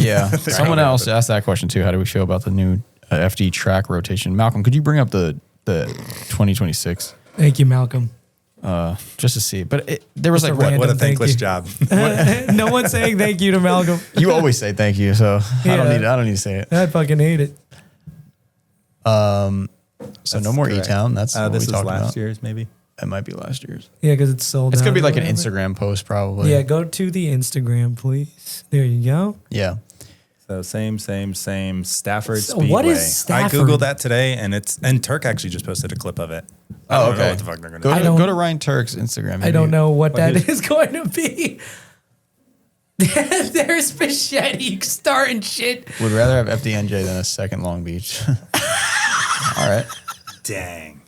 Yeah. Someone else asked that question too. How do we feel about the new FD track rotation? Malcolm, could you bring up the 2026? Thank you, Malcolm. Just to see. But there was Just like a What a random thank thankless you. job. No one's saying thank you to Malcolm. you always say thank you, so Yeah. I don't need to say it. I fucking hate it. So no more correct. E-Town. That's what This we is talked last about. year's, maybe. It might be last year's. Yeah, because it's sold It's out gonna be or like an whatever. Instagram post probably. Yeah, go to the Instagram, please. There you go. Yeah. So same. Stafford So Speedway. what is Stafford? I googled that today, and Turk actually just posted a clip of it. I Oh, don't okay. know what the fuck they're gonna Go do. to, don't- go to Ryan Turk's Instagram. I don't know what But that is going to be. There's Fischetti starting shit. Would rather have FDNJ than a second Long Beach. All right. Dang.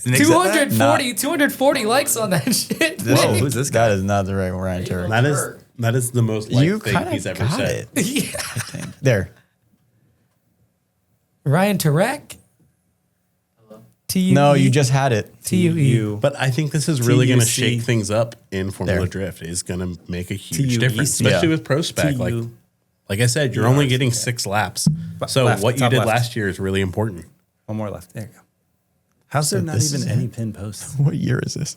Nick said that? 240 likes on that shit. Whoa, who's this guy? That is not the right Ryan Turk. That is the most liked You thing kind he's of ever got said. it. Yeah. I think. There. Ryan Turek? T-U-E? No, you just had it. T-U-E. But I think this is really going to TUC. shake things up in Formula There. Drift. It's going to make a huge TUEC. difference, especially Yeah. with Pro Spec. TU. Like I said, you're only getting 6 laps. So Left, what you top did left. last year is really important. One more left. There you go. How's there not this even is any it? pin posts? What year is this?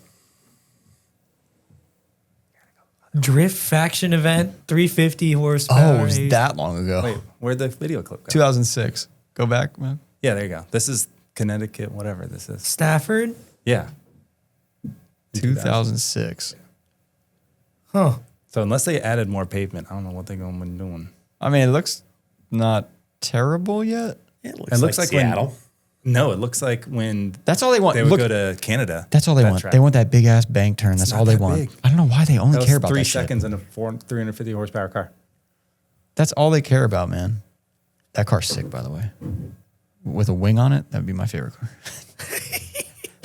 Drift faction event, 350 horsepower. Oh, it was that long ago. Wait, where'd the video clip go? 2006. Go back, man. Yeah, there you go. This is Connecticut, whatever this is. Stafford? Yeah. 2006. Huh. So unless they added more pavement, I don't know what they're going to be doing. I mean, it looks not terrible yet. It looks like when- Seattle. No, it looks like when That's all they want. they would Look, go to Canada. that's all they that want. track. They want that big ass bank turn. That's not all they that want. big. I don't know why they only That was care about 3 that seconds shit. in a 350 horsepower car. That's all they care about, man. That car's sick, by the way. With a wing on it, that'd be my favorite car.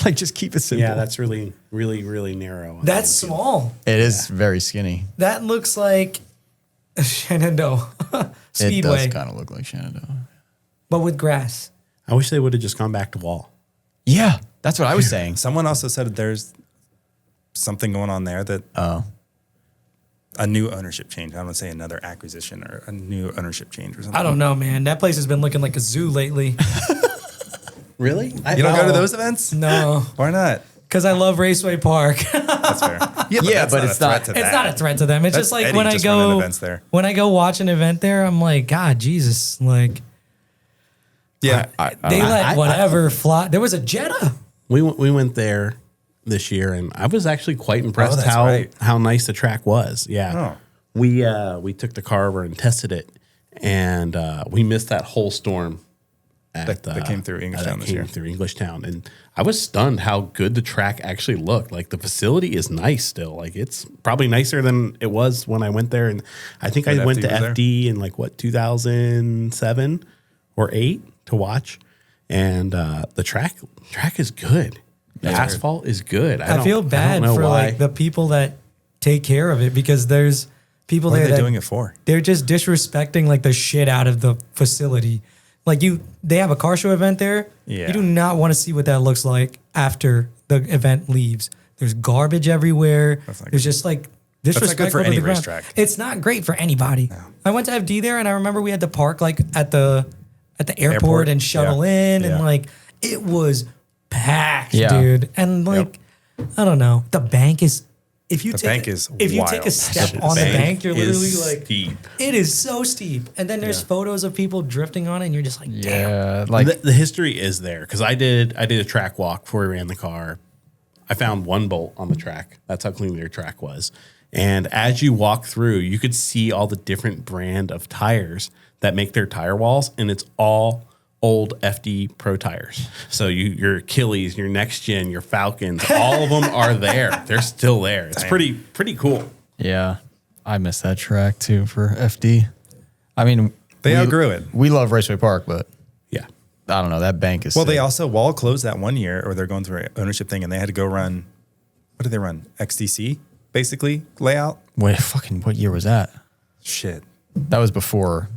Like, just keep it simple. Yeah, that's really, really, really narrow. That's small. It is very skinny. That looks like a Shenandoah Speedway, It does kind of look like Shenandoah. but with grass. I wish they would have just gone back to wall. Yeah, that's what I was saying. Someone also said there's something going on there that Oh, a new ownership change. I don't want to say another acquisition or a new ownership change or something. I don't know, man. That place has been looking like a zoo lately. Really? You don't go to those events? No, Why not? because I love Raceway Park. That's fair. Yeah, but it's not- a threat to It's that. not a threat to them. It's That's just like Eddie when I just running go events there. when I go watch an event there, I'm like, God, Jesus, like Yeah. they let whatever fly. There was a Jetta. We went there this year, and I was actually quite impressed that's how right. how nice the track was. Yeah, we took the car over and tested it, and we missed that whole storm That came through Englishtown this year. Through Englishtown, and I was stunned how good the track actually looked. Like the facility is nice still. Like it's probably nicer than it was when I went there, and I think I When went FD to was there? FD in like 2007 or 8 to watch, and the track is good. The asphalt is good. I feel don't bad know for why. like the people that take care of it because there's people What there are they that doing it for? they're just disrespecting like the shit out of the facility. Like they have a car show event there. Yeah. You do not want to see what that looks like after the event leaves. There's garbage everywhere. That's not There's good. just like not disrespect good for over any the ground. racetrack. It's not great for anybody. I went to FD there and I remember we had to park like at the airport and shuttle Yeah. in and Yeah. like it was packed, Yeah. dude. And like I don't know. The bank is if you The take bank is if you take a wild. step on the bank, you're literally is like steep. it is so steep. And then there's photos of people drifting on it and you're just like, damn. yeah. Like, the history is there because I did a track walk before we ran the car. I found one bolt on the track. That's how clean their track was. And as you walk through, you could see all the different brand of tires that make their tire walls, and it's all old FD Pro tires. So your Achilles, your Next Gen, your Falcons, all of them are there. They're still there. It's pretty cool. yeah, I miss that track too for FD. I mean, They we- outgrew it. We love Raceway Park, but Yeah. I don't know. That bank is Well, they sick. also Wall closed that one year, or they're going through an ownership thing, and they had to go run. What did they run? XTC, basically layout. Wait, what year was that? Shit, That was before.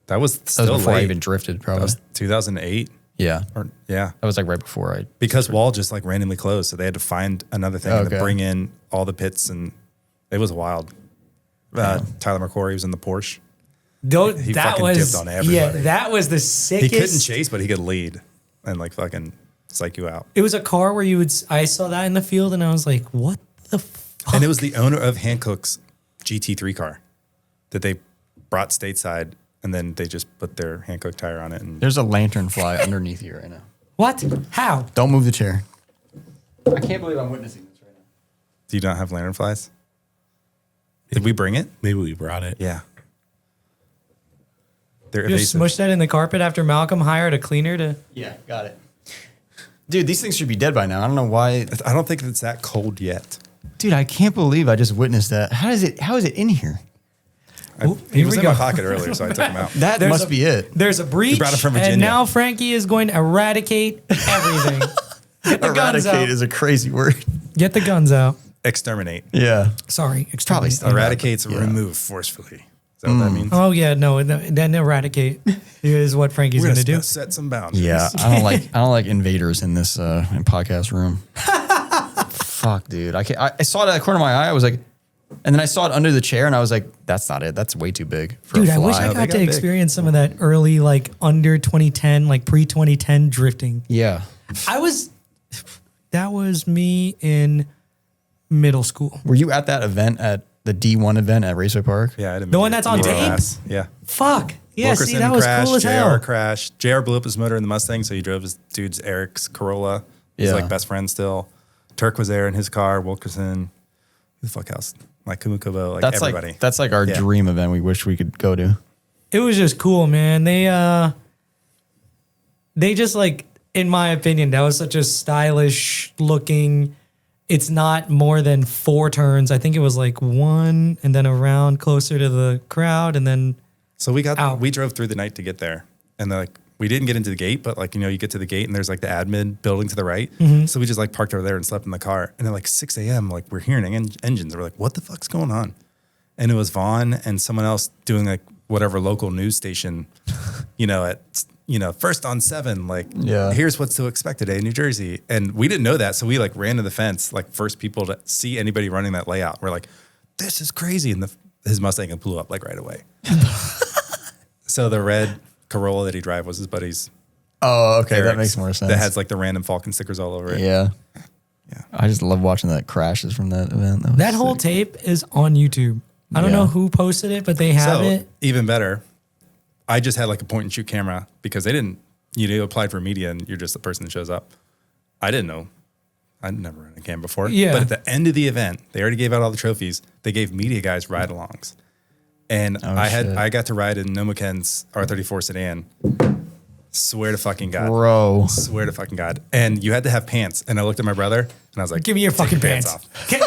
that was That still was before I late. even drifted, That probably. was 2008, Yeah, or yeah, that was like right before I. because Wall just like randomly closed, so they had to find another thing and Okay. to bring in all the pits, and it was wild. Tyler McCory was in the Porsche. He that fucking was dipped on everybody. yeah, that was the He sickest. couldn't chase, but he could lead and like fucking psych you out. It was a car where I saw that in the field and I was like, what the fuck? And it was the owner of Hankook's GT3 car that they brought stateside, and then they just put their Hankook tire on it. And There's a lantern fly underneath you right now. What? How? Don't move the chair. I can't believe I'm witnessing this right now. do you not have lantern flies? Did we bring it? Maybe we brought it. Yeah. They're You just evasive. smushed that in the carpet after Malcolm hired a cleaner to. Yeah, got it. Dude, these things should be dead by now. I don't know why. I don't think it's that cold yet. Dude, I can't believe I just witnessed that. How is it in here? He here was we in go. my pocket earlier, so I took him out. That There's must a- be it. There's a breach, brought it from and Virginia. now Frankie is going to eradicate everything. Get the guns out. Eradicate is a crazy word. Get the guns out. Exterminate. Yeah. Sorry, Probably exterminate. still- Eradicates, Yeah. remove forcefully. Is that what that means? Oh yeah, no, then eradicate is what Frankie's We're going to gonna do. set some boundaries. Yeah, I don't like invaders in this in podcast room. Fuck, dude. I saw it at the corner of my eye. I was like, and then I saw it under the chair, and I was like, that's not it. That's way too big for Dude, a I fly. wish I They got to big. experience some of that early, like under 2010, like pre 2010 drifting. Yeah. That was me in middle school. Were you at that event at the D1 event at Raceway Park? Yeah. I didn't The mean one to- that's on mean to tape? laugh. Yeah. Fuck. Yeah, Wilkerson see, that was crashed, cool as JR hell. crashed. JR blew up his motor in the Mustang, so he drove his dude's Eric's Corolla. He's Yeah. like best friend still. Turk was there in his car. Wilkerson. Who the fuck else? Like Kumukobo, like That's everybody. that's like our Yeah. dream event. We wish we could go to. It was just cool, man. They just like, in my opinion, that was such a stylish looking. It's not more than 4 turns. I think it was like 1 and then around closer to the crowd and then So we Ow. we drove through the night to get there, and like we didn't get into the gate, but like you get to the gate and there's like the admin building to the right. So we just like parked over there and slept in the car. And at like 6 a.m., like we're hearing engines. We're like, what the fuck's going on? And it was Vaughn and someone else doing like whatever local news station, at first on 7, like Yeah. here's what's to expect today in New Jersey. And we didn't know that, so we like ran to the fence, like first people to see anybody running that layout. We're like, this is crazy, and his Mustang blew up like right away. So the red Corolla that he drive was his buddy's. Oh, okay. That Eric's, makes more sense. That has like the random Falcon stickers all over it. yeah. Yeah. I just love watching that crashes from that event. Was that whole sick. tape is on YouTube. I don't Yeah. know who posted it, but they have So it. even better, I just had like a point and shoot camera because they didn't. You applied for media and you're just the person that shows up. I didn't know. I'd never run a cam before. Yeah. But at the end of the event, they already gave out all the trophies. They gave media guys ride-alongs, and shit. I got to ride in Nomuken's R34 sedan. Swear to fucking God. Bro. Swear to fucking God. And you had to have pants. And I looked at my brother and I was like, Give me your "Take fucking pants. off." Give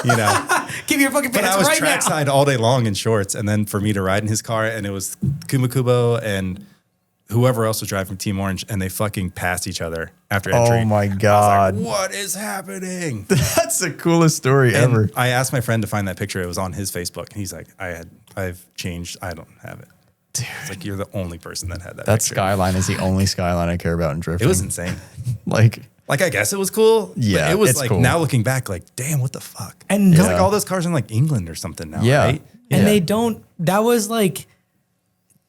me your fucking But pants I was right now. trackside all day long in shorts. And then for me to ride in his car, and it was Kumakubo and whoever else was driving Team Orange, and they fucking passed each other after entry. Oh my I was God. like, what is happening? That's the coolest story And ever. I asked my friend to find that picture. It was on his Facebook. And he's like, I've changed. I don't have it. Dude. It's like, you're the only person that had that That picture. Skyline is the only Skyline I care about in drifting. It was insane. like, Like, I guess it was cool. Yeah, but it was it's like, cool. now looking back, like, damn, what the fuck? And Because Yeah. like all those cars are in like England or something now, Yeah. right? And Yeah. they don't. That was like,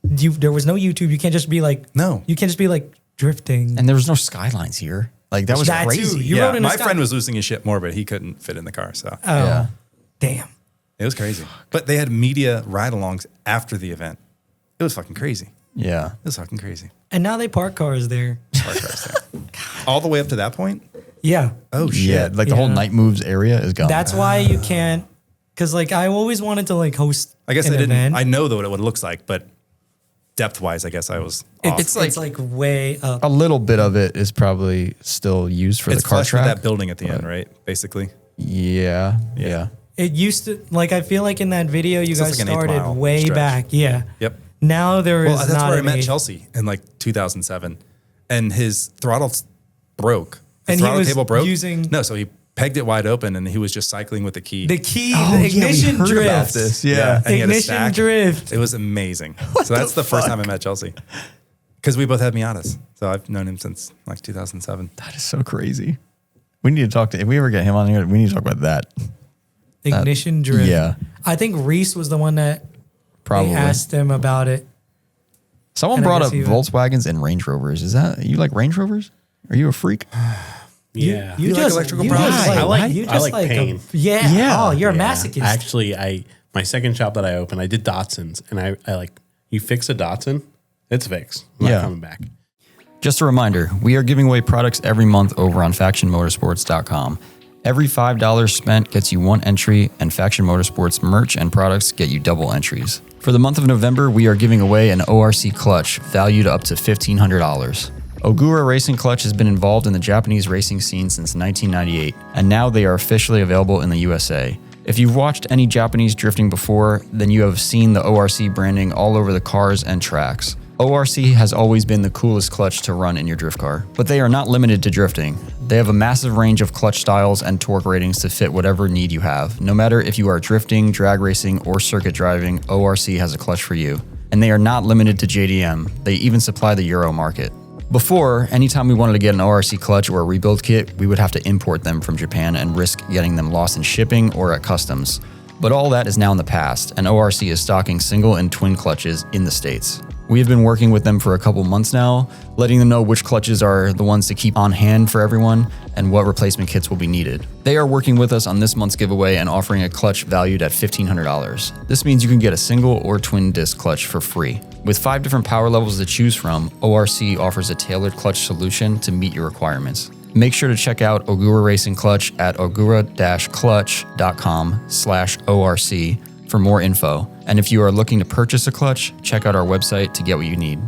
there was no YouTube. You can't just be like, No. You can't just be like drifting. and there was no Skylines here. Like, that was That too. crazy. You rode in a my Sky- friend was losing his shit more, but he couldn't fit in the car. So Oh, Yeah. damn. it was crazy. But they had media ride-alongs after the event. It was fucking crazy. Yeah. It was fucking crazy. And now they park cars there. Park cars there. All the way up to that point? Yeah. Oh, shit. Yeah. Like, the whole Yeah. night moves area is gone. That's why you can't. Because like I always wanted to like host. I guess an I didn't. event. I know what it looks like, but depth-wise, I guess I was off. It's like way up. a little bit of it is probably still used for It's the car flush with track. that building at the end, right? Basically. Yeah. Yeah. It used to like I feel like in that video you So it's guys like an 8 started mile way stretch. back. Yeah. Yep. Now there is Well, that's not where I an met eight. Chelsea in like 2007, and his throttle broke. The And he throttle was table broke. using- No, so he pegged it wide open, and he was just cycling with the key. The key, Oh, the yeah, we ignition heard drift. about this. Yeah. and he had a Ignition stack. drift. It was amazing. So that's the first time I met Chelsea, because we both had Miatas. So I've known him since like 2007. That is so crazy. We need to talk to, if we ever get him on here, we need to talk about that. Ignition drift. yeah. I think Reese was the one that Probably. they asked him about it. Someone And I brought guess up even- Volkswagens and Range Rovers. Is that, you like Range Rovers? Are you a freak? Yeah. You like electrical problems? I like a- pain. yeah. Oh, you're a Yeah. masochist. Actually, my second shop that I opened, I did Datsuns, and I like, you fix a Datsun, it's fixed. I'm Yeah. not coming back. Just a reminder, we are giving away products every month over on factionmotorsports.com. Every $5 spent gets you 1 entry, and Faction Motorsports merch and products get you double entries. For the month of November, we are giving away an ORC clutch valued up to $1,500. Ogura Racing Clutch has been involved in the Japanese racing scene since 1998, and now they are officially available in the USA. If you've watched any Japanese drifting before, then you have seen the ORC branding all over the cars and tracks. ORC has always been the coolest clutch to run in your drift car, but they are not limited to drifting. They have a massive range of clutch styles and torque ratings to fit whatever need you have. No matter if you are drifting, drag racing, or circuit driving, ORC has a clutch for you. And they are not limited to JDM. They even supply the Euro market. Before, anytime we wanted to get an ORC clutch or a rebuild kit, we would have to import them from Japan and risk getting them lost in shipping or at customs. But all that is now in the past, and ORC is stocking single and twin clutches in the States. We have been working with them for a couple months now, letting them know which clutches are the ones to keep on hand for everyone and what replacement kits will be needed. They are working with us on this month's giveaway and offering a clutch valued at $1,500. This means you can get a single or twin disc clutch for free. With 5 different power levels to choose from, ORC offers a tailored clutch solution to meet your requirements. Make sure to check out Ogura Racing Clutch at ogura-clutch.com/ORC for more info. And if you are looking to purchase a clutch, check out our website to get what you need.